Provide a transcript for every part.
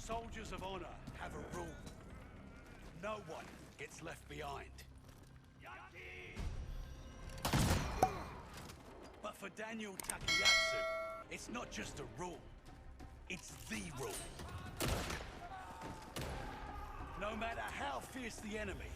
Soldiers of honor have a rule. No one gets left behind. But for Daniel Takayatsu, it's not just a rule. It's the rule. No matter how fierce the enemy,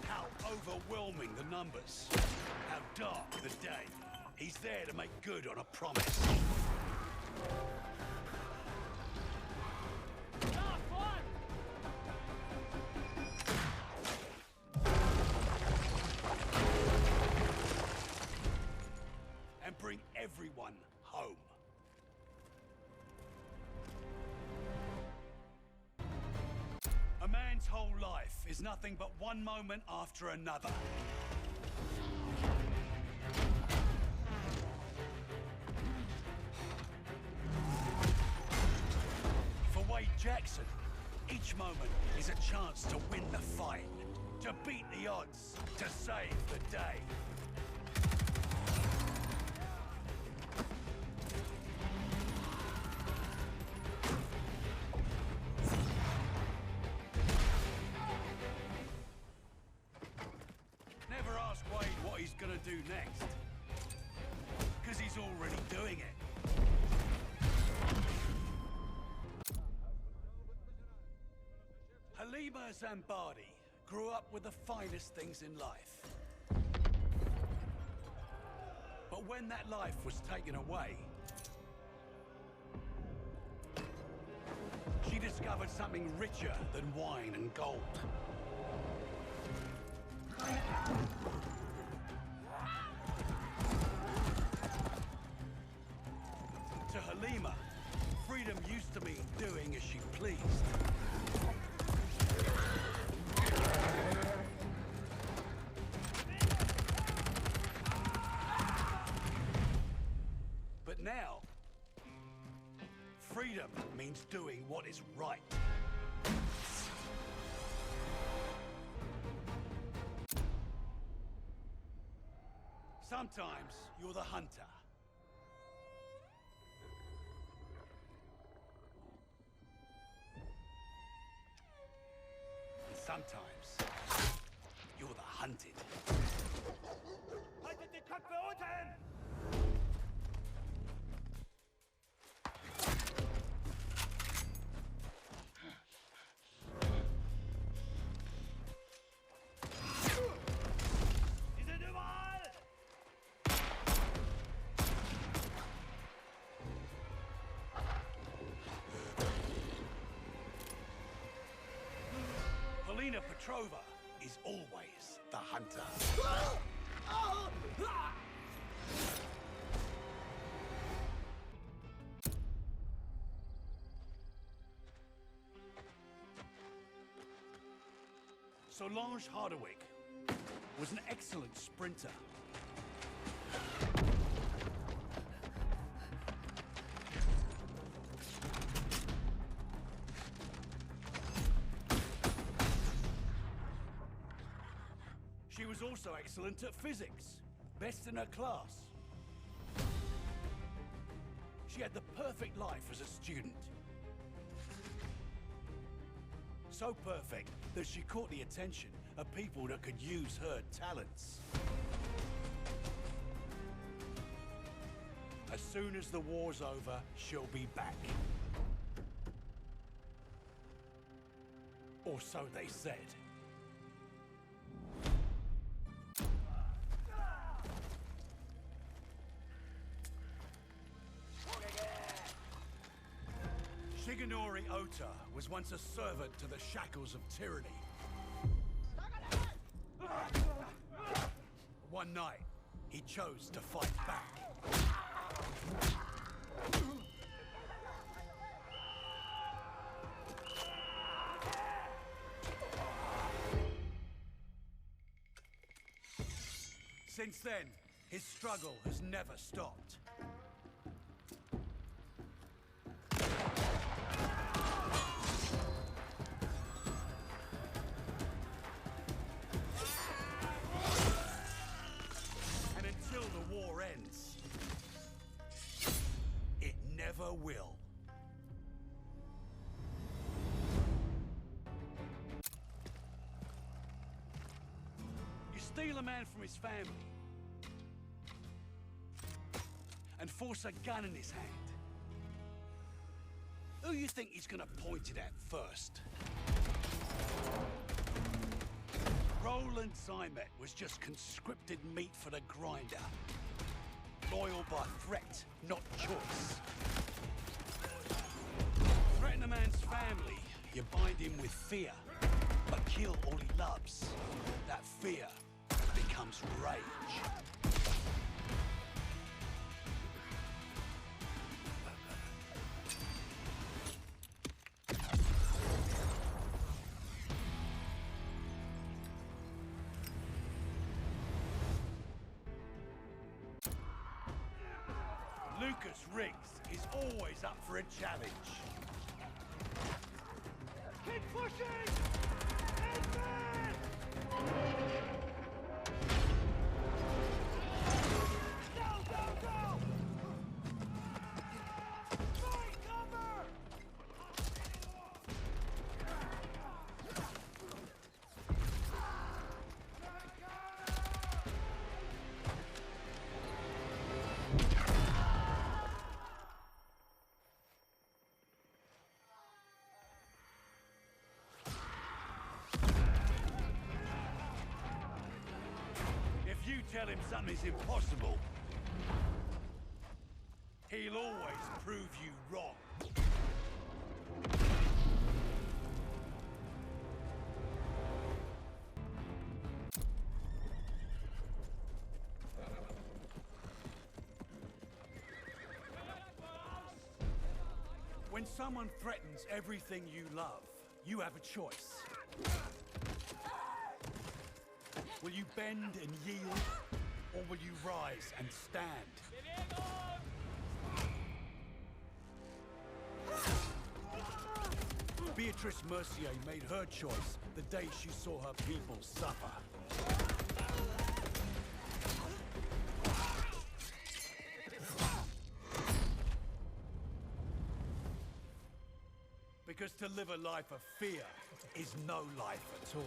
how overwhelming the numbers, how dark the day, he's there to make good on a promise. And bring everyone home. A man's whole life is nothing but one moment after another. For Wade Jackson, each moment is a chance to win the fight, to beat the odds, to save the day. Never ask Wade what he's gonna do next, because he's already doing it. Halima Zambadi grew up with the finest things in life. But when that life was taken away, she discovered something richer than wine and gold. To Halima, freedom used to mean doing as she pleased. But now, freedom means doing what is right. Sometimes you're the hunter. And sometimes you're the hunted. Haltet die Köpfe unten! Sie sind überall! Polina Petrova is always the hunter. Solange Hardwick was an excellent sprinter. She was also excellent at physics, best in her class. She had the perfect life as a student. So perfect that she caught the attention of people that could use her talents. As soon as the war's over, she'll be back. Or so they said. Shigenori Ota was once a servant to the shackles of tyranny. One night, he chose to fight back. Since then, his struggle has never stopped. And until the war ends, it never will. steal a man from his family, and force a gun in his hand. Who you think he's gonna point it at first? Roland Zymet was just conscripted meat for the grinder. Loyal by threat, not choice. Threaten a man's family, you bind him with fear. But kill all he loves. That fear becomes rage. Lucas Riggs is always up for a challenge. Keep pushing! Advance! Go, go, go! Fight, cover! If you tell him something's impossible, he'll always prove you wrong. When someone threatens everything you love, you have a choice. Will you bend and yield, or will you rise and stand? Beatrice Mercier made her choice the day she saw her people suffer. Because to live a life of fear is no life at all.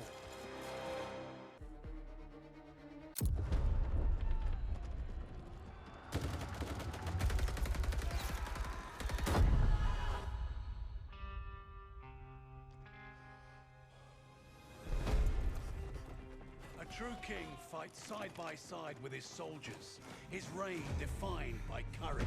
A true king fights side by side with his soldiers, his reign defined by courage.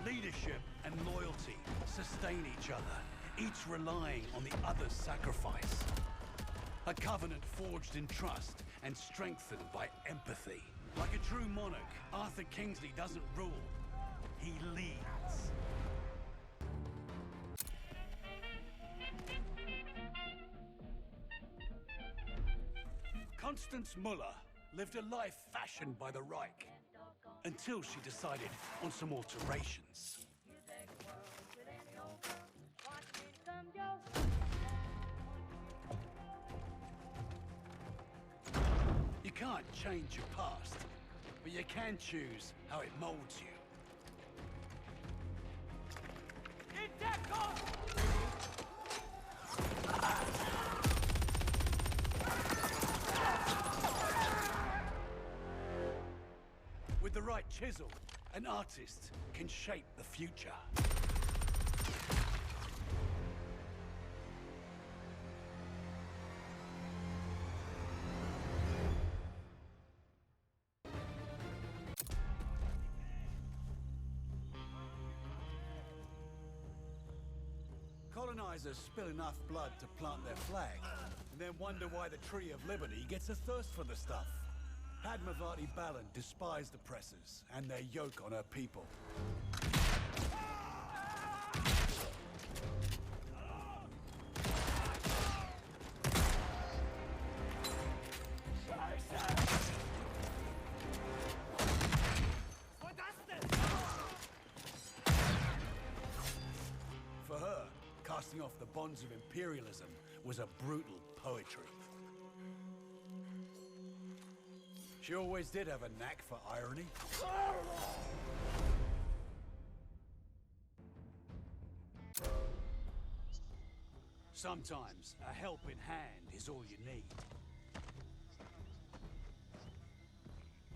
Leadership and loyalty sustain each other, each relying on the other's sacrifice. A covenant forged in trust and strengthened by empathy. Like a true monarch, Arthur Kingsley doesn't rule, he leads. Constance Muller lived a life fashioned by the Reich, until she decided on some alterations. You can't change your past, but you can choose how it molds you. With the right chisel, an artist can shape the future. Colonizers spill enough blood to plant their flag, and then wonder why the Tree of Liberty gets a thirst for the stuff. Padmavati Balan despised oppressors and their yoke on her people. For her, casting off the bonds of imperialism was a brutal poetry. She always did have a knack for irony. Sometimes a helping hand is all you need.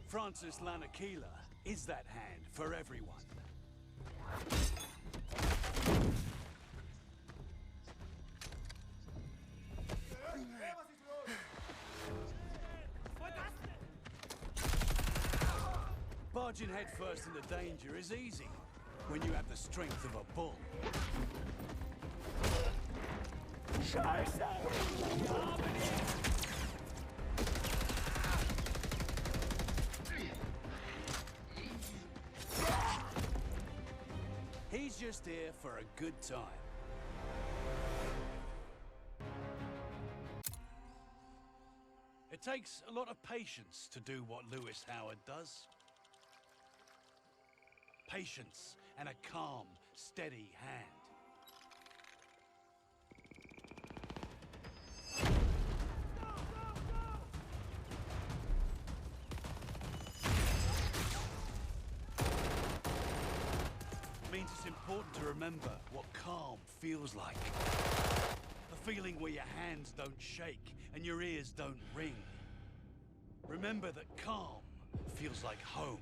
Francis Lanakila is that hand for everyone. Barging headfirst into danger is easy when you have the strength of a bull. He's just here for a good time. It takes a lot of patience to do what Lewis Howard does. Patience and a calm, steady hand. Means it's important to remember what calm feels like. The feeling where your hands don't shake and your ears don't ring. Remember that calm feels like home.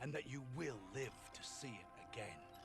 And that you will live to see it again.